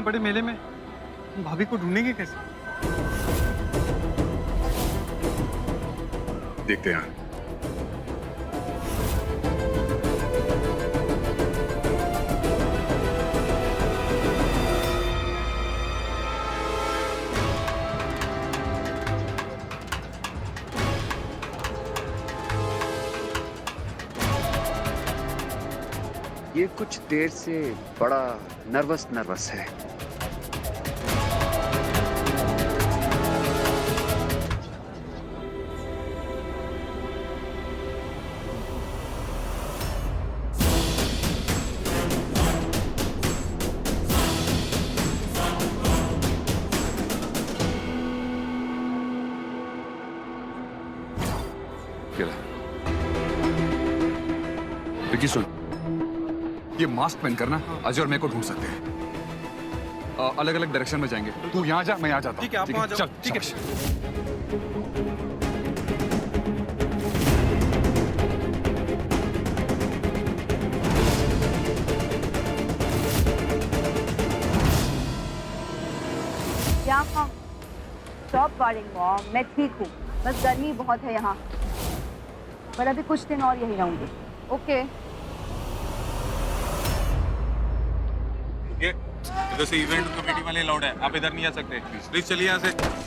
बड़े मेले में भाभी को ढूंढेंगे कैसे? देखते हैं। ये कुछ देर से बड़ा नर्वस है। विकी सुन, ये मास्क पहन कर ना अजय और मेरे को ढूंढ सकते हैं। अलग अलग डायरेक्शन में जाएंगे। तू यहाँ जा, मैं यहाँ जाता हूँ। ठीक है, आप वहाँ जाओ। चल, ठीक है। यहाँ स्टॉप वॉरिंग मॉम, मैं ठीक हूँ, बस गर्मी बहुत है यहाँ, पर अभी कुछ दिन और यही रहूंगी। ओके। इधर से इवेंट कमेटी वाले अलाउड है, आप इधर नहीं आ सकते। प्लीज चलिए यहाँ से।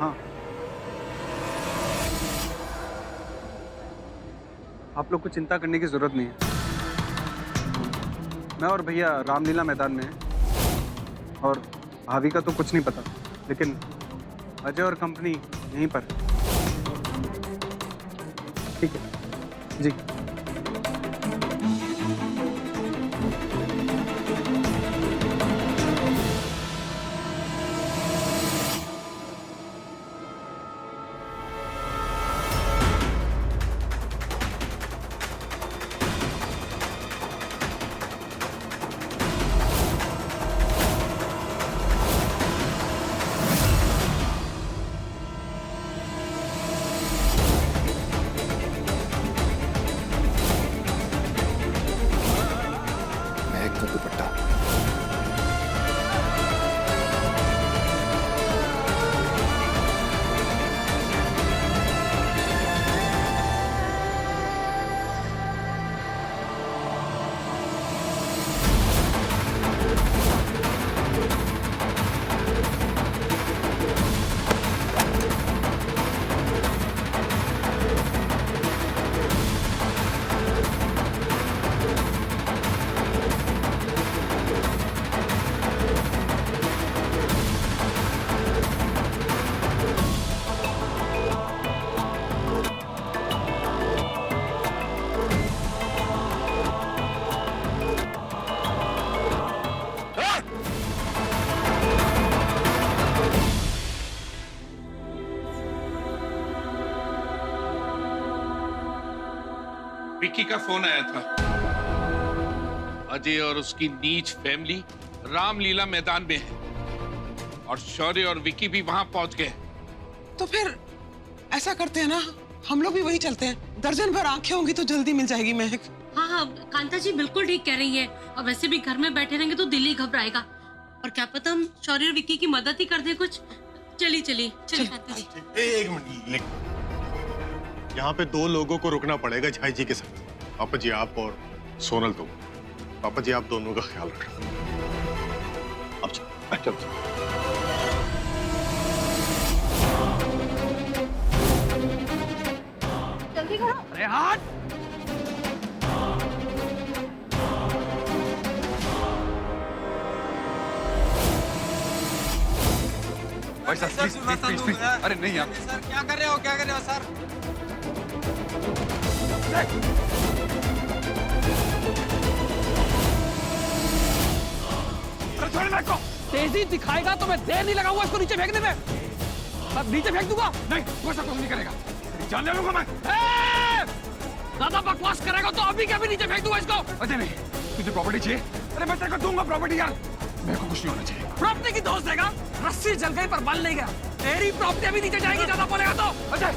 हाँ, आप लोग को चिंता करने की जरूरत नहीं है। मैं और भैया रामलीला मैदान में हैं और भाभी का तो कुछ नहीं पता, लेकिन अजय और कंपनी यहीं पर। ठीक है जी। महक का दुपट्टा। विक्की का फोन आया था। अजय और उसकी नीच फैमिली रामलीला मैदान में है और शौर्य और विक्की भी वहां पहुंच गए। तो फिर ऐसा करते हैं ना, हम लोग भी वही चलते हैं। दर्जन भर आंखें होंगी तो जल्दी मिल जाएगी महक। हाँ हाँ, कांता जी बिल्कुल ठीक कह रही है। और वैसे भी घर में बैठे रहेंगे तो दिल ही घबराएगा, और क्या पता हम शौर्य और विक्की की मदद ही कर दे कुछ। चलिए चलिए चलिए कांता जी। एक मिनट, यहाँ पे दो लोगों को रुकना पड़ेगा झाई जी के साथ। पापा जी आप और सोनल तुम। पापा जी आप दोनों का ख्याल रखना। अब चलो। जल्दी करो। अरे हट! भाई साहब प्लीज प्लीज प्लीज, अरे नहीं यार। सर क्या कर रहे हो, क्या कर रहे हो सर? तेजी दिखाएगा तो मैं देर नहीं लगाऊंगा इसको नीचे फेंकने में। अब नीचे फेंक दूंगा। नहीं, तू ऐसा कुछ नहीं करेगा। जान ले लूंगा मैं। ज्यादा बकवास करेगा तो अभी क्या भी नीचे फेंक दूंगा इसको। अजय नहीं, तुझे प्रॉपर्टी चाहिए? अरे मैं तेरे को दूंगा प्रॉपर्टी यार। मेरे को कुछ नहीं होना चाहिए। प्रॉपर्टी की दोस्त देगा? रस्सी जल गई पर बल नहीं गया। तेरी प्रॉपर्टी अभी नीचे जाएगी ज्यादा बोलेगा तो। अजय,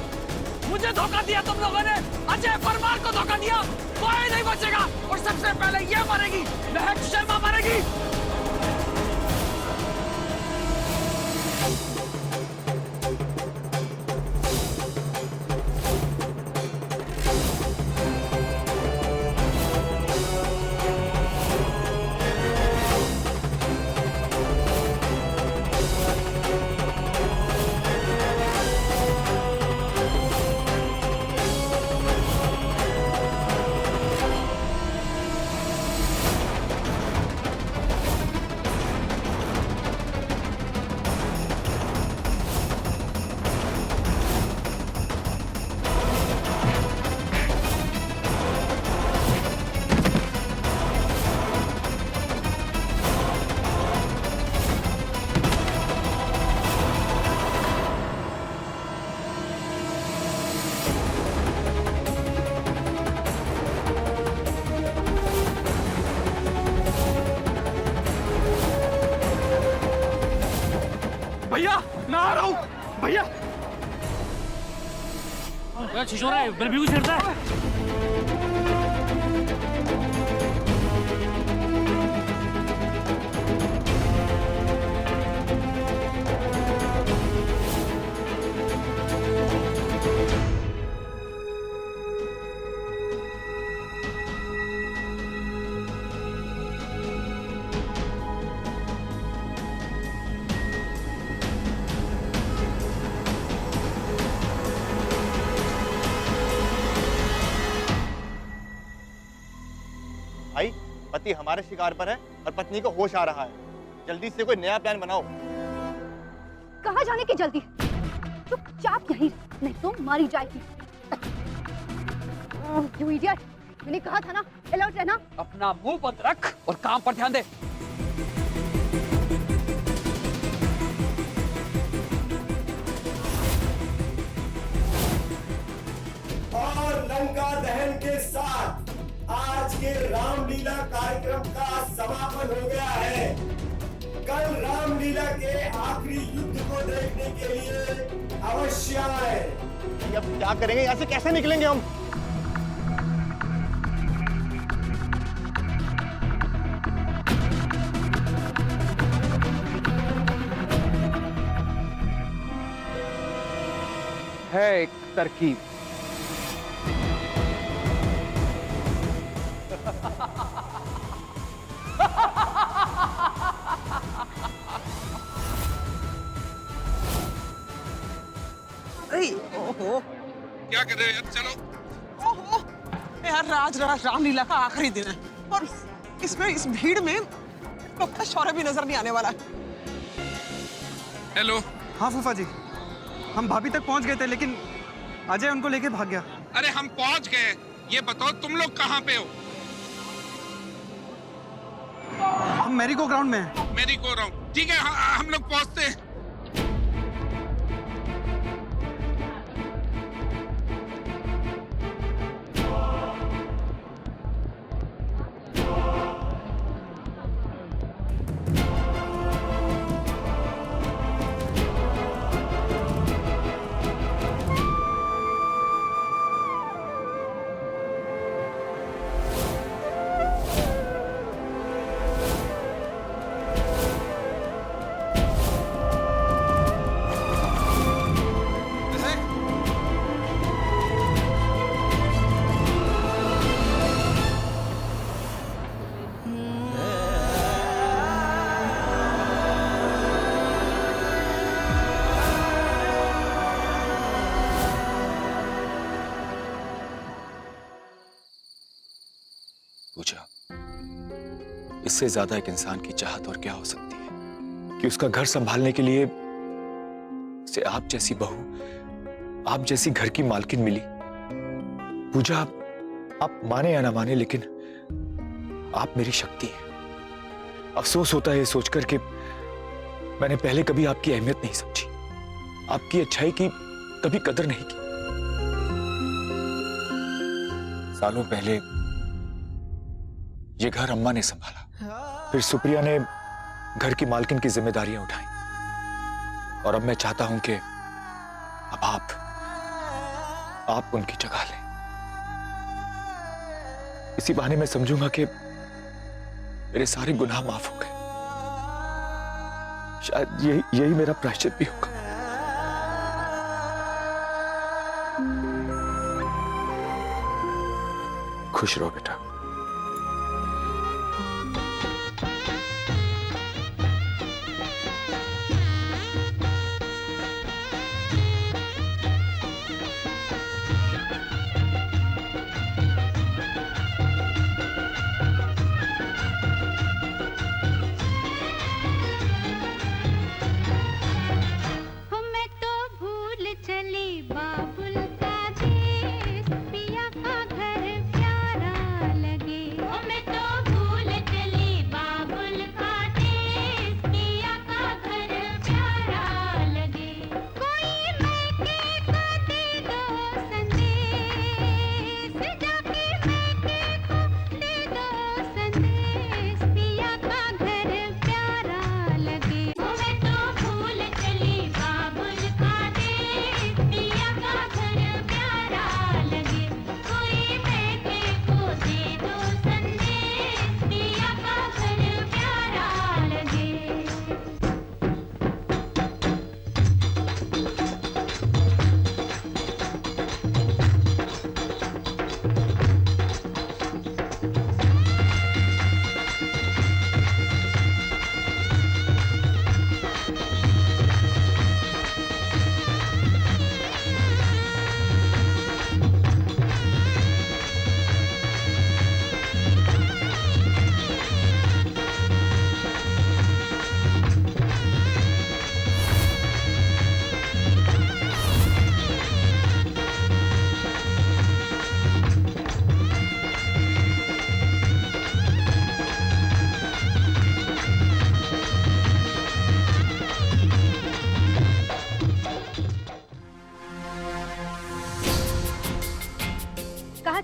मुझे धोखा दिया तुम लोगों ने। अजय परमार को धोखा दिया। कोई नहीं बचेगा और सबसे पहले ये मरेगी, महक शर्मा मरेगी। भैया मैं आ रहा हूँ। भैया छिछोरा है, मेरे भी छेड़ता है। भाई, पति हमारे शिकार पर है और पत्नी को होश आ रहा है। जल्दी से कोई नया प्लान बनाओ। कहाँ जाने की जल्दी? चुपचाप यहीं रह, नहीं तो मारी जाएगी। You idiot! मैंने कहा था ना, अलर्ट रहना। अपना मुंह बंद रख और काम पर ध्यान दे। और लंका दहन के साथ आज के रामलीला कार्यक्रम का समापन हो गया है। कल रामलीला के आखिरी युद्ध को देखने के लिए अवश्य आए। अब क्या करेंगे? यहाँ से कैसे निकलेंगे हम? है एक तरकीब। ओहो, क्या कर रहे हो यार? चलो। ओहो, यार रामलीला का आखिरी दिन है और इसमें इस भीड़ में तो शौर्य भी नजर नहीं आने वाला। हेलो। हाँ फूफा जी, हम भाभी तक पहुंच गए थे लेकिन अजय उनको लेके भाग गया। अरे हम पहुंच गए, ये बताओ तुम लोग कहाँ पे हो? हम मैरी को ग्राउंड में हैं। मेरी को राउंड, ठीक है, हम लोग पहुंचते हैं। पूजा, इससे ज्यादा एक इंसान की चाहत और क्या हो सकती है कि उसका घर संभालने के लिए उसे आप जैसी बहू, आप जैसी घर की मालकिन मिली। पूजा, आप माने या ना माने, लेकिन आप मेरी शक्ति हैं। अफसोस होता है ये सोचकर कि मैंने पहले कभी आपकी अहमियत नहीं समझी, आपकी अच्छाई की कभी कदर नहीं की। सालों पहले ये घर अम्मा ने संभाला, फिर सुप्रिया ने घर की मालकिन की जिम्मेदारियां उठाई, और अब मैं चाहता हूं कि अब आप उनकी जगह लें। इसी बहाने मैं समझूंगा कि मेरे सारे गुनाह माफ हो गए। शायद यही मेरा प्रायश्चित भी होगा। खुश रहो बेटा।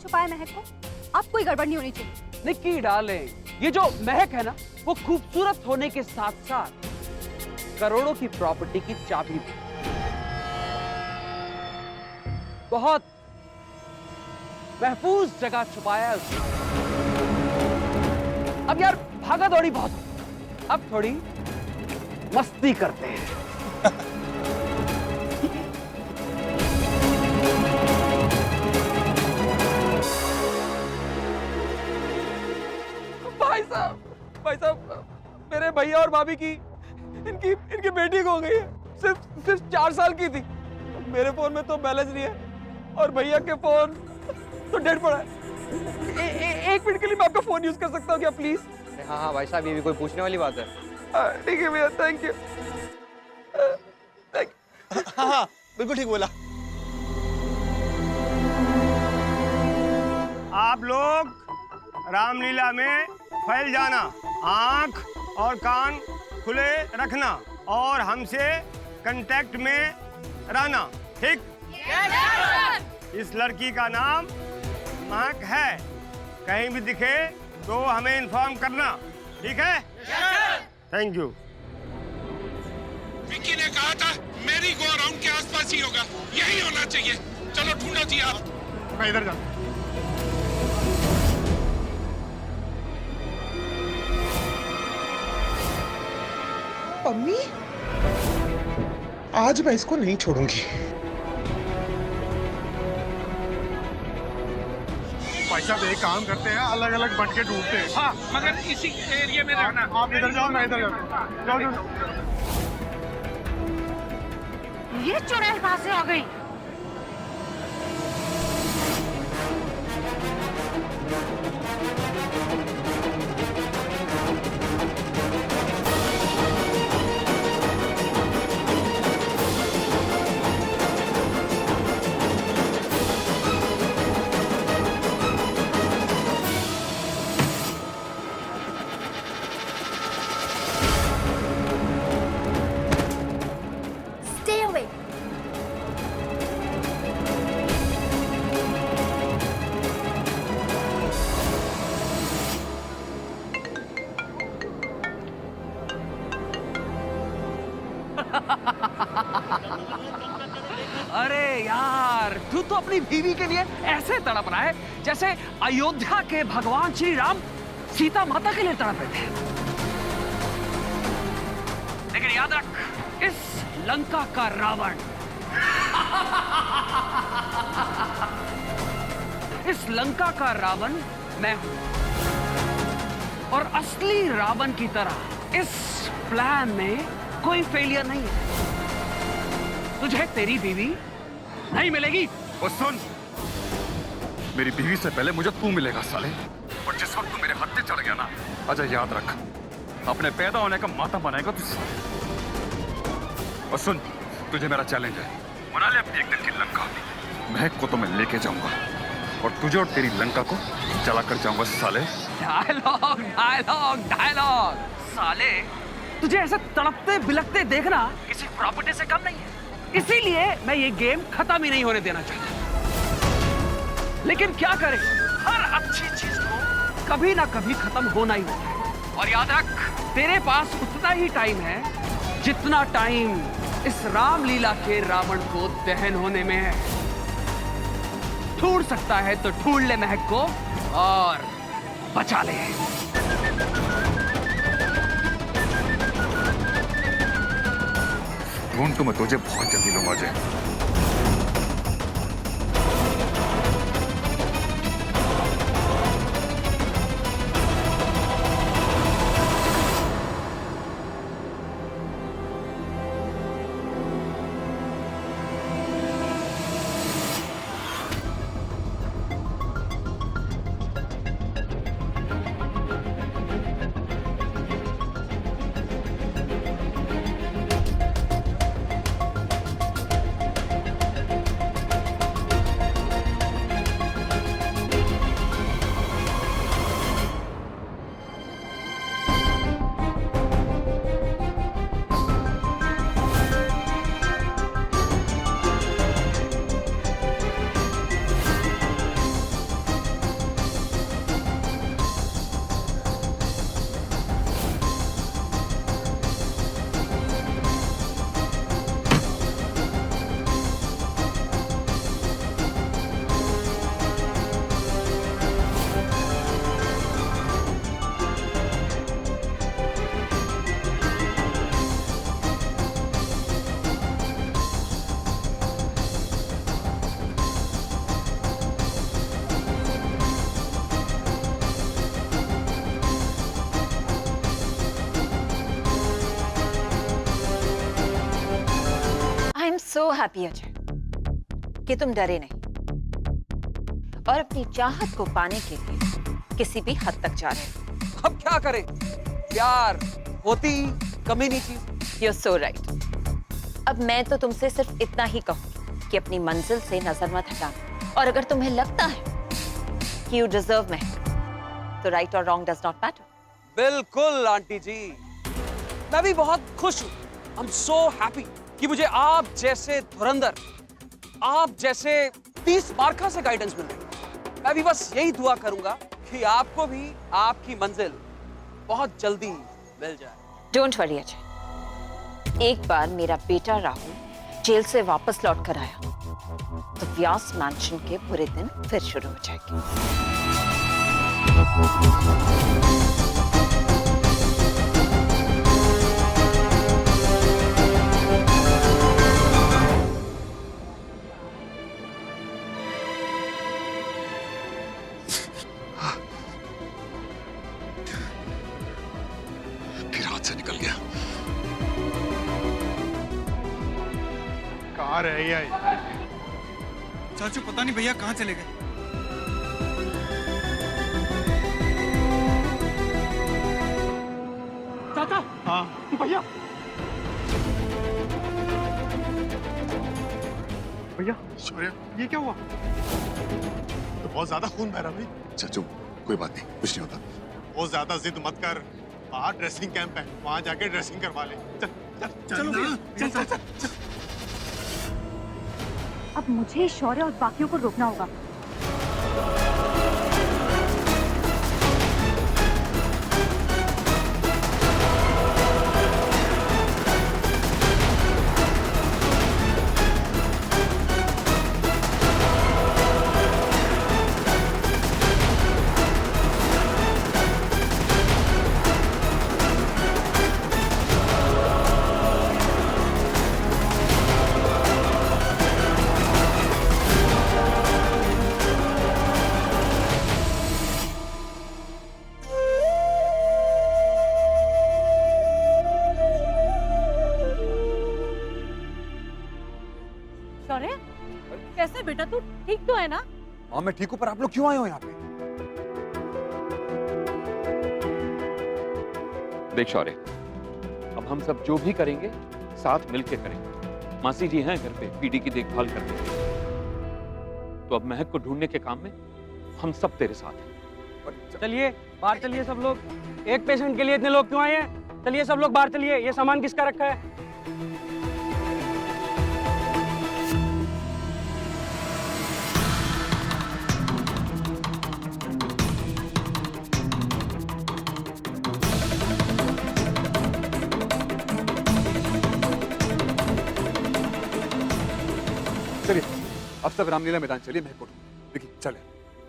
छुपाया महक को? अब कोई गड़बड़ नहीं होनी चाहिए। निक्की डार्लिंग, ये जो महक है ना, वो खूबसूरत होने के साथ साथ करोड़ों की प्रॉपर्टी की चाबी भी। बहुत महफूज जगह छुपाया है उसने। अब यार भागा दौड़ी बहुत, अब थोड़ी मस्ती करते हैं। भाई साहब, मेरे भैया और भाभी की इनकी बेटी हो गई है। सिर्फ 4 साल की थी। मेरे फोन में तो बैलेंस नहीं है और भैया के फोन तो डेड पड़ा है। एक मिनट के लिए मैं आपका फोन यूज कर सकता हूँ क्या प्लीज? हाँ भाई साहब, ये भी कोई पूछने वाली बात है? ठीक है भैया, थैंक यू। हाँ, बिल्कुल ठीक बोला। आप लोग रामलीला में फैल जाना, आंख और कान खुले रखना और हमसे कांटेक्ट में रहना, ठीक? इस लड़की का नाम महक है। कहीं भी दिखे तो हमें इन्फॉर्म करना, ठीक है? Thank you. विक्की ने कहा था मेरी गो अराउंड के आसपास ही होगा, यही होना चाहिए। चलो ढूंढो जी आप। मैं इधर जाता। मम्मी, आज मैं इसको नहीं छोड़ूंगी। भाई साहब, एक काम करते हैं, अलग अलग बट के ढूंढते हैं। हाँ, मगर इसी एरिया में रहना। आप इधर जाओ, मैं इधर जाता हूं। जाओ। ये चुड़ैल कहां से आ गई? अरे यार, तू तो अपनी बीवी के लिए ऐसे तड़प रहा है जैसे अयोध्या के भगवान श्री राम सीता माता के लिए तड़प रहे थे। लेकिन याद रख, इस लंका का रावण इस लंका का रावण मैं हूं, और असली रावण की तरह इस प्लान में कोई फेलियर नहीं है। तुझे तेरी बीवी नहीं मिलेगी। और सुन, मेरी बीवी से पहले मुझे तू मिलेगा साले। और जिस वक्त तू मेरे हत्थे चढ़ गया ना, अजय याद रख, अपने पैदा होने का मातम बनाएगा तू। और सुन, तुझे मेरा चैलेंज है, बना ले अपनी एक दिन की लंका। महक को तो मैं लेके जाऊंगा और तुझे और तेरी लंका को जला कर जाऊंगा साले। Dialogue dialogue dialogue. साले, तुझे ऐसे तड़पते बिलखते देखना किसी प्रॉपर्टी से कम नहीं है। इसीलिए मैं ये गेम खत्म ही नहीं होने देना चाहता। लेकिन क्या करें, हर अच्छी चीज को कभी ना कभी खत्म होना ही होता है। और याद रख, तेरे पास उतना ही टाइम है जितना टाइम इस रामलीला के रावण को दहन होने में है। ढूंढ सकता है तो ढूंढ ले महक को और बचा ले। ढूंढ तो मैं तुझे बहुत जल्दी लूंगा अजय। सो हैप्पी अजय कि तुम डरे नहीं और अपनी चाहत को पाने के लिए किसी भी हद तक जा रहे हो। अब क्या करें, प्यार होती कमी नहीं चीज। You're so right। अब मैं तो तुमसे सिर्फ इतना ही कहूंगी कि अपनी मंजिल से नजर मत हटाना, और अगर तुम्हें लगता है कि you deserve महक, तो right or wrong does not matter। बिल्कुल आंटी जी, मैं भी बहुत खुश हूँ। I'm so happy कि मुझे आप जैसे धुरंधर, आप जैसे 30 मार्का से गाइडेंस मिल रही। मैं भी बस यही दुआ करूंगा कि आपको भी आपकी मंजिल बहुत जल्दी मिल जाए। डोंट वरी अजय, एक बार मेरा बेटा राहुल जेल से वापस लौट कर आया तो व्यास मैंशन के बुरे दिन फिर शुरू हो जाएंगे। निकल गया। कहाँ रह गया ये? चाचू पता नहीं भैया कहाँ चले गए। चाचा। हाँ भैया। भैया शौर्य, ये क्या हुआ? तो बहुत ज्यादा खून बह रहा भाई। चाचू कोई बात नहीं, कुछ नहीं होता। बहुत ज्यादा जिद मत कर, बाहर ड्रेसिंग कैंप है, वहां जाके ड्रेसिंग करवा ले। चल चल चलो भैया, चल चल चल। अब मुझे शौर्य और बाकियों को रोकना होगा। है बेटा? तू ठीक तो है ना? हाँ मैं ठीक हूँ, पर आप लोग क्यों आए हो यहाँ पे? देख शौर्य, अब हम सब जो भी करेंगे साथ मिलके करेंगे। मासी जी हैं घर पे, पीडी की देखभाल करते हैं, तो अब महक को ढूंढने के काम में हम सब तेरे साथ हैं। चलिए बाहर चलिए सब लोग। एक पेशेंट के लिए इतने लोग क्यों आए हैं? चलिए सब लोग बाहर चलिए। ये सामान किसका रखा है? चलिए अब सब रामलीला मैदान चलिए, महक को देखिए। चले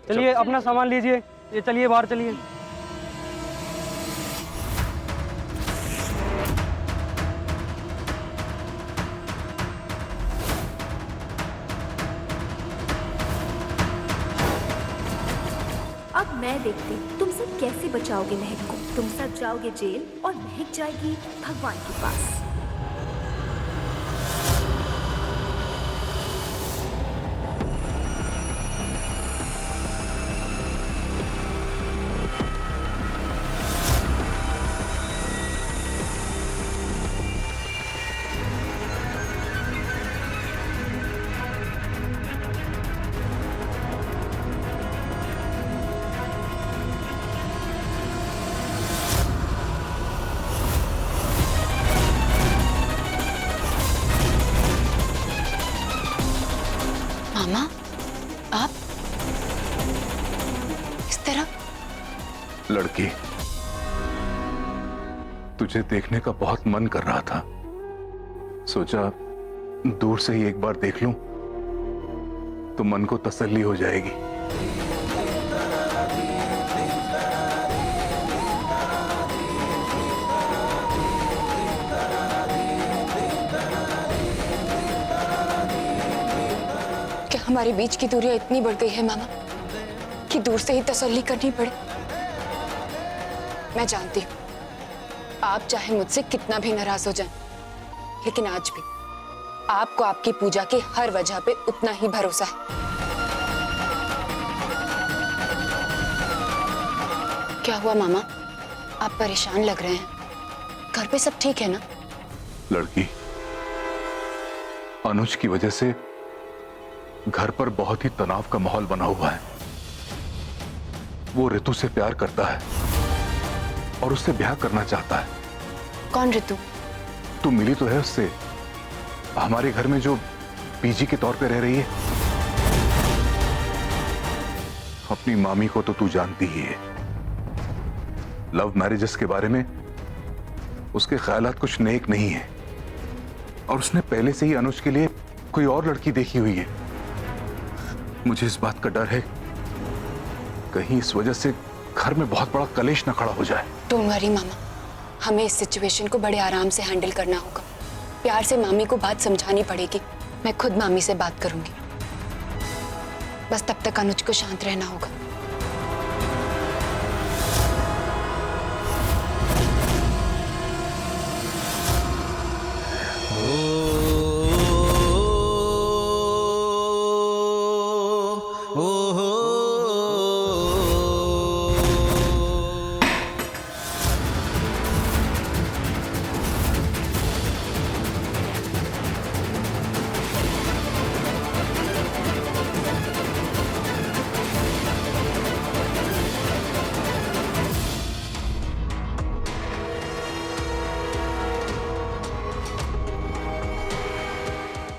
चलिए अपना सामान लीजिए, ये चलिए बाहर चलिए। अब मैं देखती तुम सब कैसे बचाओगे महक को। तुम सब जाओगे जेल और महक जाएगी भगवान के पास। मामा, आप इस तरह? लड़की, तुझे देखने का बहुत मन कर रहा था, सोचा दूर से ही एक बार देख लूं तो मन को तसल्ली हो जाएगी। हमारे बीच की दूरियां इतनी बढ़ गई है मामा कि दूर से ही तसल्ली करनी पड़े। मैं जानती हूँ आप चाहे मुझसे कितना भी नाराज हो जाएं, लेकिन आज भी आपको आपकी पूजा की हर वजह पे उतना ही भरोसा है। क्या हुआ मामा, आप परेशान लग रहे हैं? घर पे सब ठीक है ना? लड़की, अनुज की वजह से घर पर बहुत ही तनाव का माहौल बना हुआ है। वो ऋतु से प्यार करता है और उससे ब्याह करना चाहता है। कौन ऋतु? तू मिली तो है उससे, हमारे घर में जो पीजी के तौर पे रह रही है। अपनी मामी को तो तू जानती ही है, लव मैरिजेस के बारे में उसके ख्यालात कुछ नेक नहीं है, और उसने पहले से ही अनुज के लिए कोई और लड़की देखी हुई है। मुझे इस बात का डर है कहीं इस वजह से घर में बहुत बड़ा कलेश न खड़ा हो जाए। डोंट वरी मामा, हमें इस सिचुएशन को बड़े आराम से हैंडल करना होगा। प्यार से मामी को बात समझानी पड़ेगी। मैं खुद मामी से बात करूंगी। बस तब तक अनुज को शांत रहना होगा।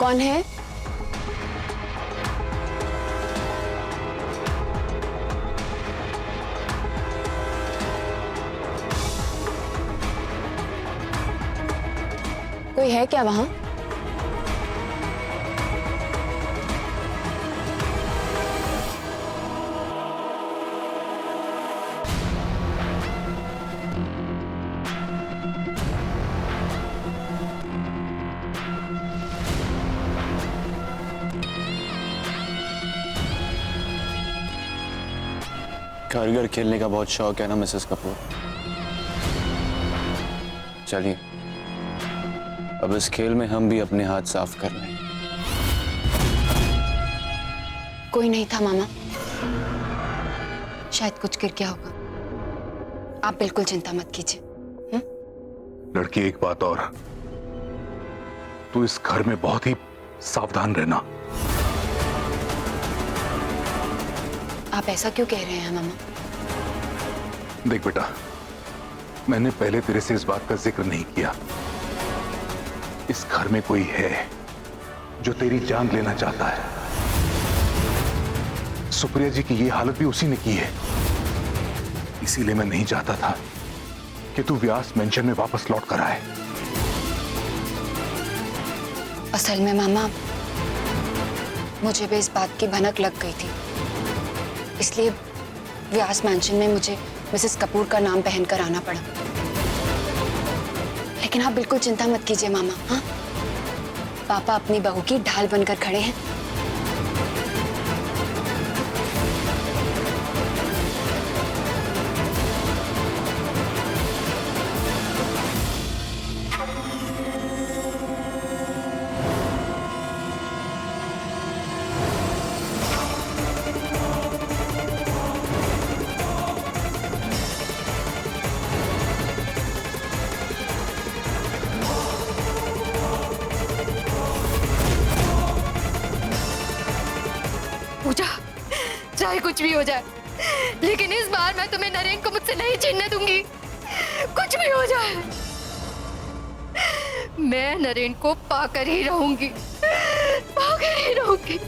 कौन है? कोई है क्या वहां? घर घर खेलने का बहुत शौक है ना मिसेस कपूर। चलिए अब इस खेल में हम भी अपने हाथ साफ कर लें। कोई नहीं था मामा, शायद कुछ गिर गया होगा। आप बिल्कुल चिंता मत कीजिए। लड़की, एक बात और, तू इस घर में बहुत ही सावधान रहना। आप ऐसा क्यों कह रहे हैं मामा? देख बेटा, मैंने पहले तेरे से इस बात का जिक्र नहीं किया। इस घर में कोई है जो तेरी जान लेना चाहता है। सुप्रिया जी की ये हालत भी उसी ने की है। इसीलिए मैं नहीं चाहता था कि तू व्यास मेंशन में वापस लौट कर आए। असल में मामा, मुझे भी इस बात की भनक लग गई थी, इसलिए व्यास मैंशन में मुझे मिसेस कपूर का नाम पहनकर आना पड़ा। लेकिन आप बिल्कुल चिंता मत कीजिए मामा। हाँ, पापा अपनी बहू की ढाल बनकर खड़े हैं। पूजा, चाहे कुछ भी हो जाए, लेकिन इस बार मैं तुम्हें नरेन को मुझसे नहीं छीनने दूंगी। कुछ भी हो जाए, मैं नरेन को पाकर ही रहूंगी, पाकर ही रहूंगी।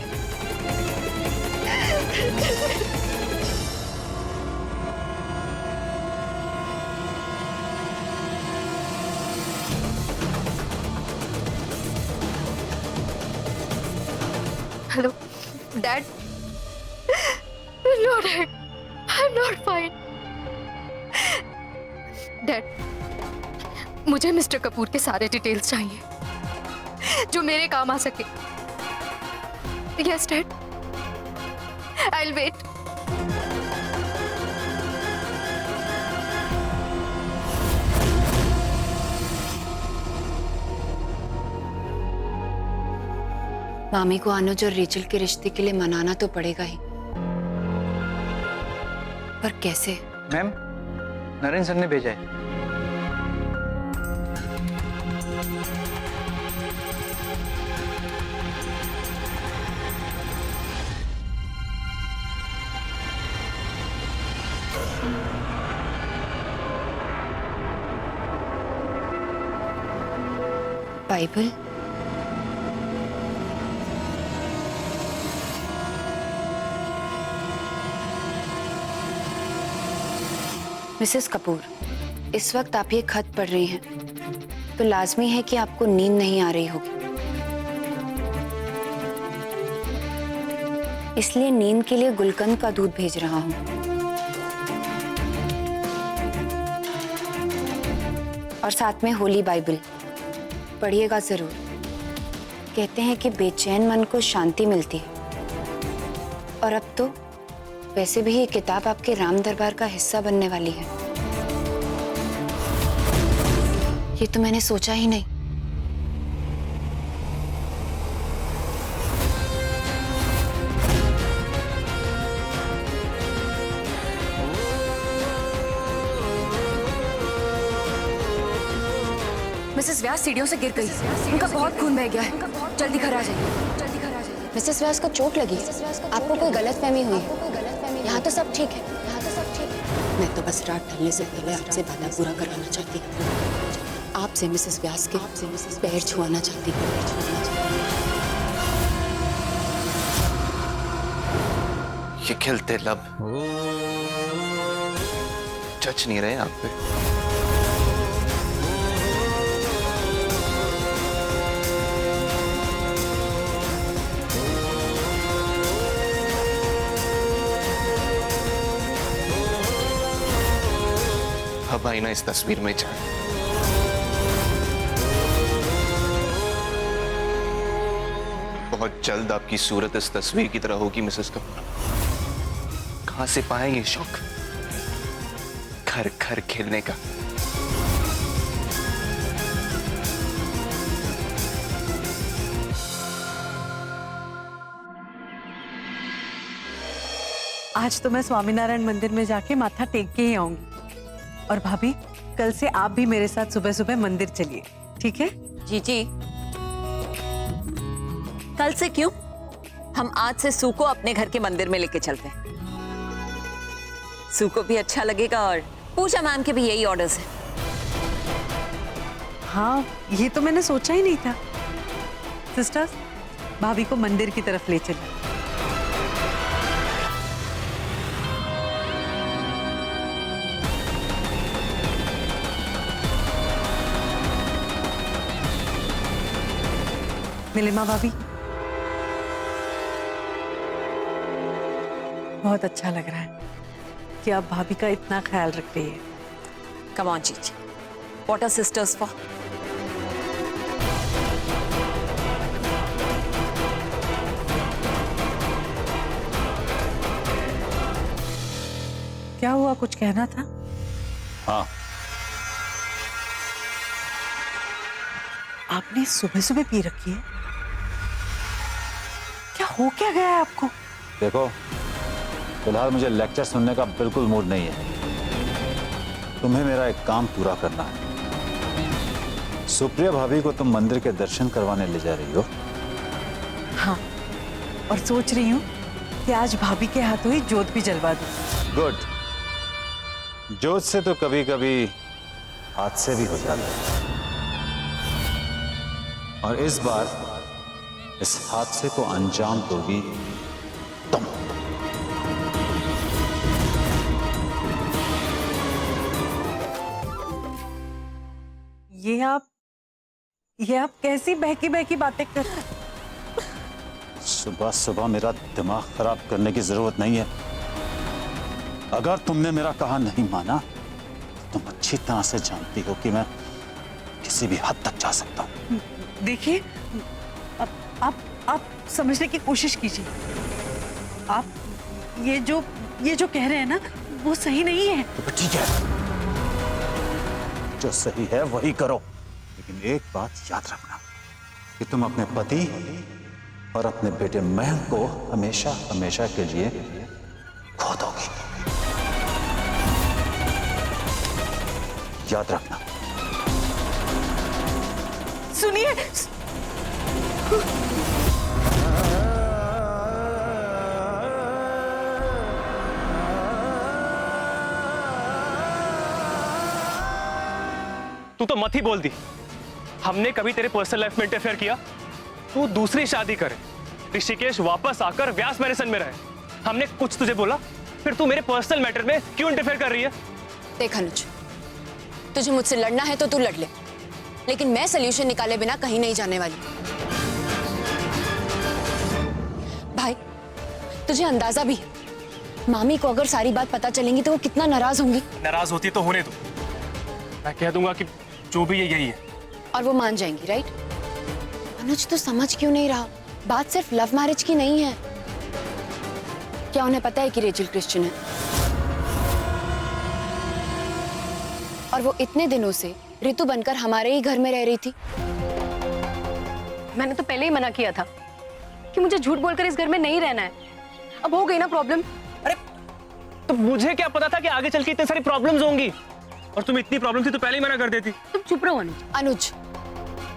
Hello dad. No, Dad. I'm not fine. Dad, मुझे मिस्टर कपूर के सारे डिटेल्स चाहिए जो मेरे काम आ सके। Yes dad, I will wait. मामी को अनुज और रेचल के रिश्ते के लिए मनाना तो पड़ेगा ही, पर कैसे? मैम, नरेन सर ने भेजा है। बाइबल? मिसेस कपूर, इस वक्त आप ये खत पढ़ रही हैं तो लाजमी है कि आपको नींद नहीं आ रही होगी, इसलिए नींद के लिए गुलकंद का दूध भेज रहा हूं। और साथ में होली बाइबल पढ़िएगा जरूर। कहते हैं कि बेचैन मन को शांति मिलती है। और अब तो वैसे भी ये किताब आपके राम दरबार का हिस्सा बनने वाली है। ये तो मैंने सोचा ही नहीं। मिसेस व्यास सीढ़ियों से गिर गई, उनका बहुत खून बह गया है, जल्दी घर आ जाइए। मिसेस व्यास को चोट लगी, आपको कोई गलतफहमी हुई है? यहाँ तो सब ठीक है। मैं तो बस रात ढलने से पहले आपसे वादा पूरा कराना चाहती हूँ। आपसे मिसेस व्यास के पैर छुआना चाहती हूँ। ये खिलते लब जच नहीं रहे आप पे। अब आई ना इस तस्वीर में जान। बहुत जल्द आपकी सूरत इस तस्वीर की तरह होगी मिसेस कपूर। कहां से पाए ये शौक घर घर खेलने का? आज तो मैं स्वामीनारायण मंदिर में जाके माथा टेक के ही आऊंगी। और भाभी, कल से आप भी मेरे साथ सुबह सुबह मंदिर चलिए, ठीक है? जी जी। कल से क्यों? हम आज से सू को अपने घर के मंदिर में लेके चलते हैं। सू को भी अच्छा लगेगा और पूजा मैम के भी यही ऑर्डर्स हैं। हाँ, ये तो मैंने सोचा ही नहीं था। सिस्टर्स, भाभी को मंदिर की तरफ ले चलिए। नीलिमा भाभी, बहुत अच्छा लग रहा है कि आप भाभी का इतना ख्याल रख रही है। कम ऑन जीजी, व्हाट आर सिस्टर्स फॉर? क्या हुआ, कुछ कहना था? हाँ, आपने सुबह सुबह पी रखी है? क्या हो क्या गया है आपको? देखो, फिलहाल मुझे लेक्चर सुनने का बिल्कुल मूड नहीं है। तुम्हें मेरा एक काम पूरा करना है। सुप्रिया भाभी को तुम मंदिर के दर्शन करवाने ले जा रही हो? हाँ, और सोच रही हूँ कि आज भाभी के हाथों ही जोत भी जलवा दूं। गुड। जोत से तो कभी कभी हादसे भी हो जाते हैं, और इस बार इस हादसे को अंजाम दोगी तुम। ये आप कैसी बहकी बहकी बातें कर? सुबह सुबह मेरा दिमाग खराब करने की जरूरत नहीं है। अगर तुमने मेरा कहा नहीं माना, तो तुम अच्छी तरह से जानती हो कि मैं किसी भी हद तक जा सकता हूं। देखिए, आप समझने की कोशिश कीजिए। आप ये जो कह रहे हैं ना, वो सही नहीं है। तो ठीक है, जो सही है वही करो, लेकिन एक बात याद रखना कि तुम अपने पति और अपने बेटे महक को हमेशा हमेशा के लिए खो दोगी। याद रखना। सुनिए, तू तो मत ही बोल दी। हमने कभी तेरे पर्सनल लाइफ में इंटरफेयर किया? तू दूसरी शादी करे, ऋषिकेश वापस आकर व्यास मैरिसन में रहे, हमने कुछ तुझे बोला? फिर तू मेरे पर्सनल मैटर में क्यों इंटरफेयर कर रही है? देख अनुज, तुझे मुझसे लड़ना है तो तू लड़ ले, लेकिन मैं सोल्यूशन निकाले बिना कहीं नहीं जाने वाली। भाई, तुझे अंदाजा भी है मामी को अगर सारी बात पता चलेंगी तो वो कितना नाराज होंगी। नाराज होती तो होने दो, मैं कह दूंगा कि जो भी है यही है, और वो मान जाएंगी, राइट? अनुज, तो समझ क्यों नहीं रहा? बात सिर्फ लव मैरिज की नहीं है। क्या उन्हें पता है कि रेचल क्रिश्चियन है? और वो इतने दिनों से ऋतु बनकर हमारे ही घर में रह रही थी। मैंने तो पहले ही मना किया था कि मुझे झूठ बोलकर इस घर में नहीं रहना है। अब हो गई ना प्रॉब्लम। अरे तो मुझे क्या पता था कि आगे चल के इतनी सारी प्रॉब्लम्स होंगी, और तुम इतनी प्रॉब्लम थी तो पहले ही मना कर देती। तुम चुप रहो अनुज। अनुज,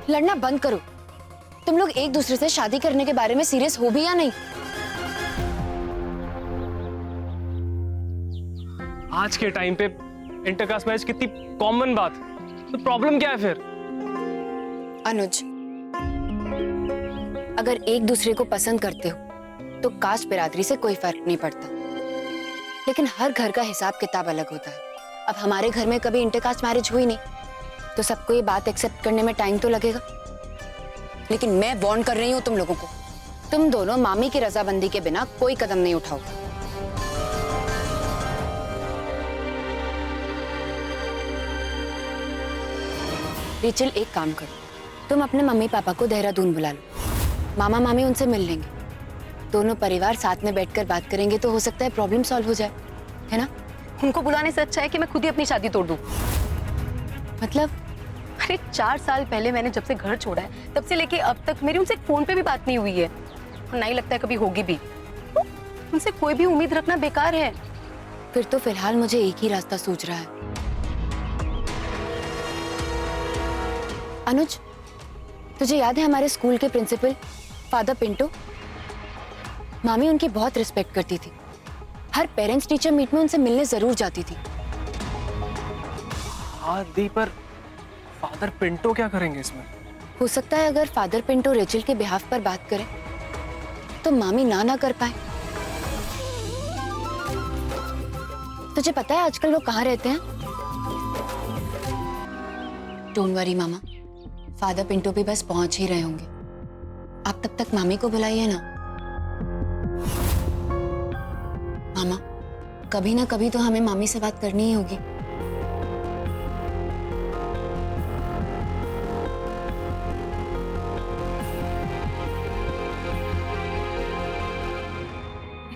लड़ना बंद करो। तुम लोग एक दूसरे से शादी करने के बारे में सीरियस हो भी या नहीं? आज के टाइम पे इंटरकास्ट मैरिज कितनी कॉमन बात, तो प्रॉब्लम क्या है फिर? अनुज, अगर एक दूसरे को पसंद करते हो तो कास्ट बिरादरी से कोई फर्क नहीं पड़ता, लेकिन हर घर का हिसाब किताब अलग होता है। अब हमारे घर में कभी इंटरकास्ट मैरिज हुई नहीं, तो सबको ये बात एक्सेप्ट करने में टाइम तो लगेगा। लेकिन मैं वार्न कर रही हूँ तुम लोगों को, तुम दोनों मामी की रजामंदी के बिना कोई कदम नहीं उठाओ। रेचल, एक काम करो, तुम अपने मम्मी पापा को देहरादून बुला लो, मामा मामी उनसे मिल लेंगे, दोनों परिवार साथ में बैठकर बात करेंगे तो हो सकता है प्रॉब्लम सॉल्व हो जाए, है ना? उनको बुलाने से अच्छा है कि मैं खुद ही अपनी शादी तोड़ दूं। मतलब? अरे 4 साल पहले मैंने जब से घर छोड़ा है, तब से लेके अब तक मेरी उनसे फोन पे भी बात नहीं हुई है, और नहीं लगता है कभी होगी भी। उनसे कोई भी उम्मीद रखना बेकार है। फिर तो फिलहाल मुझे एक ही रास्ता सूझ रहा है। अनुज, तुझे याद है हमारे स्कूल के प्रिंसिपल फादर पिंटो? मामी उनकी बहुत रिस्पेक्ट करती थी। हर पेरेंट्स टीचर मीट में उनसे मिलने जरूर जाती थी। हाँ दी, पर फादर पिंटो क्या करेंगे इसमें? हो सकता है अगर फादर पिंटो रेचल के बिहाफ पर बात करें तो मामी ना कर पाए। तुझे पता है आजकल वो कहाँ रहते हैं? Don't worry mama, father Pinto भी बस पहुंच ही रहे होंगे। आप तब तक मामी को बुलाइए ना। मामा, कभी ना कभी तो हमें मामी से बात करनी ही होगी।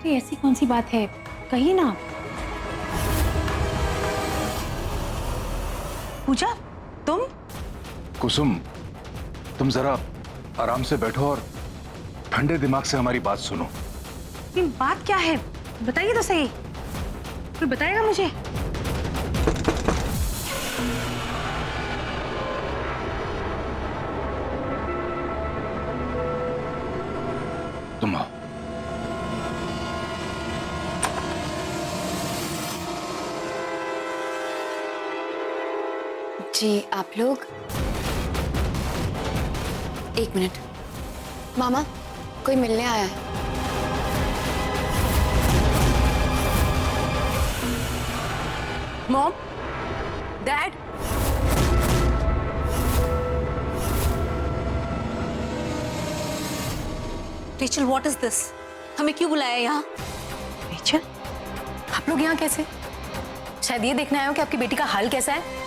अरे ऐसी कौन सी बात है, कहिए ना। पूजा, तुम? कुसुम, तुम जरा आराम से बैठो और ठंडे दिमाग से हमारी बात सुनो। ये बात क्या है, बताइए तो सही। कोई बताएगा मुझे? तुम आओ। जी आप लोग, एक मिनट। मामा, कोई मिलने आया है। Mom, dad, Rachel, what is this? हमें क्यों बुलाया यहाँ? रेचल, आप लोग यहाँ कैसे? शायद ये देखने आए हो कि आपकी बेटी का हाल कैसा है।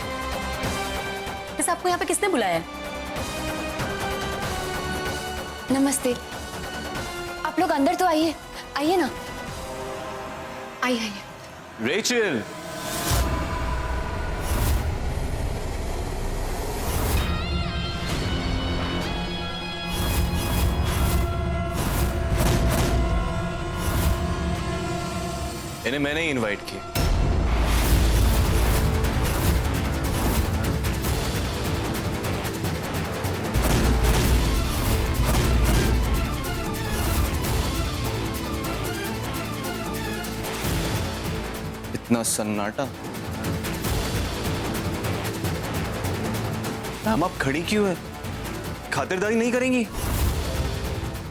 वैसे आपको यहाँ पे किसने बुलाया है? नमस्ते। आप लोग अंदर तो आइए, आइए ना, आइए आइए। रेचल, इन्हें मैंने ही इनवाइट किया। इतना सन्नाटा। मैम, आप खड़ी क्यों है? खातिरदारी नहीं करेंगी?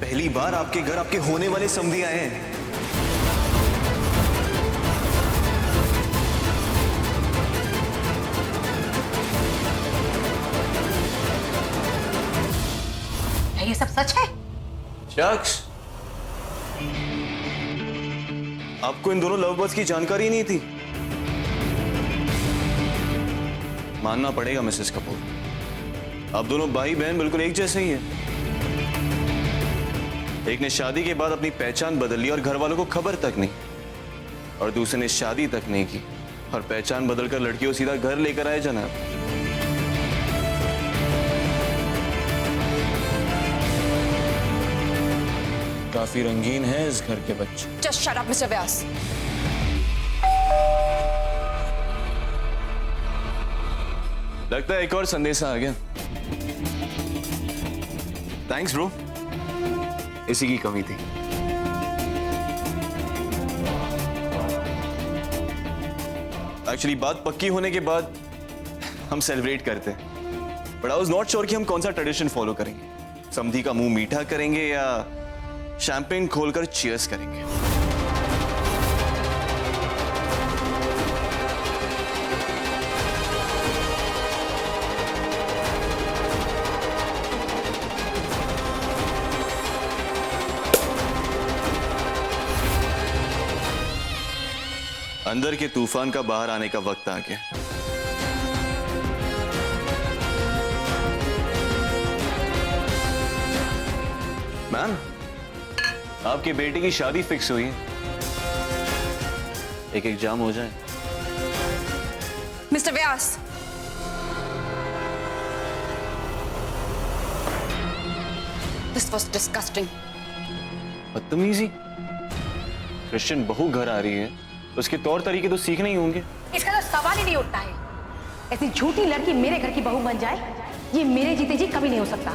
पहली बार आपके घर आपके होने वाले समधी आए हैं। ये सब सच है? शख्स, आपको इन दोनों लव बर्ड्स की जानकारी नहीं थी? मानना पड़ेगा मिसेस कपूर, आप दोनों भाई बहन बिल्कुल एक जैसे ही हैं। एक ने शादी के बाद अपनी पहचान बदल ली और घर वालों को खबर तक नहीं, और दूसरे ने शादी तक नहीं की और पहचान बदलकर लड़की को सीधा घर लेकर आए जनाब। काफी रंगीन है इस घर के बच्चे। Just shut up, Mr. व्यास। लगता है एक और संदेशा आ गया। थैंक्स ब्रो, इसी की कमी थी। एक्चुअली बात पक्की होने के बाद हम सेलिब्रेट करते हैं, but I was not sure कि हम कौन सा ट्रेडिशन फॉलो करेंगे। समधी का मुंह मीठा करेंगे या शैंपेन खोलकर चीयर्स करेंगे। अंदर के तूफान का बाहर आने का वक्त आ गया। मैम, आपकी बेटी की शादी फिक्स हुई है। एक एग्जाम हो जाए। Mister Vyas, this was disgusting. बदतमीजी? क्रिश्चियन बहू घर आ रही है तो उसके तौर तरीके तो सीखने ही होंगे। इसका तो सवाल ही नहीं उठता है। ऐसी झूठी लड़की मेरे घर की बहू बन जाए, ये मेरे जीते जी कभी नहीं हो सकता।